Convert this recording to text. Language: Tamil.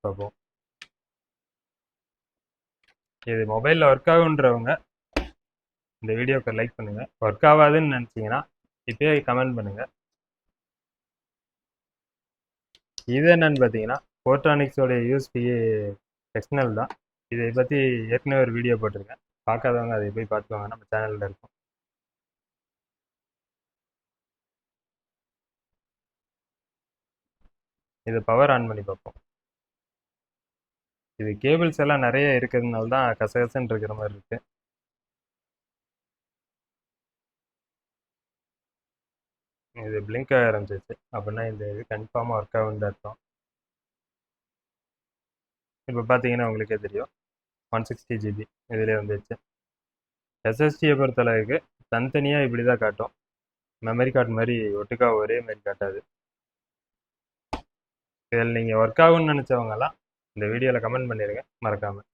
பார்ப்போம். இது மொபைலில் ஒர்க் ஆகுன்றவங்க இந்த வீடியோக்கு லைக் பண்ணுங்கள். ஒர்க் ஆகாதுன்னு நினச்சிங்கன்னா இப்போயே கமெண்ட் பண்ணுங்கள். இது என்னன்னு பார்த்தீங்கன்னா ஃபோட்டானிக்ஸோடைய யூஎஸ்பி எக்ஸ்டர்னல் தான். இதை பற்றி ஏற்கனவே ஒரு வீடியோ போட்டிருக்கேன். பார்க்காதவங்க அதை போய் பார்த்துவாங்க, நம்ம சேனலில் இருக்கும். இதை பவர் ஆன் பண்ணி பார்ப்போம். இது கேபிள்ஸ் எல்லாம் நிறைய இருக்கிறதுனால தான் கசகசன்னு இருக்கிற மாதிரி இருக்கு. இது பிளிங்க் ஆக ஆரம்பிச்சிச்சு அப்படின்னா இந்த இது கன்ஃபார்மாக ஒர்க் ஆகுன்னு அர்த்தம். இப்போ பார்த்தீங்கன்னா உங்களுக்கே தெரியும் 160 GB இதிலே வந்துச்சு. எஸ்எஸ்டியை பொறுத்தளவுக்கு தனித்தனியாக இப்படி தான் காட்டும். மெமரி கார்டு மாதிரி ஒட்டுக்கா ஒரே மாதிரி காட்டாது. இதில் நீங்கள் ஒர்க் ஆகும்னு நினச்சவங்கலாம் இந்த வீடியோவில் கமெண்ட் பண்ணிடுங்க மறக்காமல்.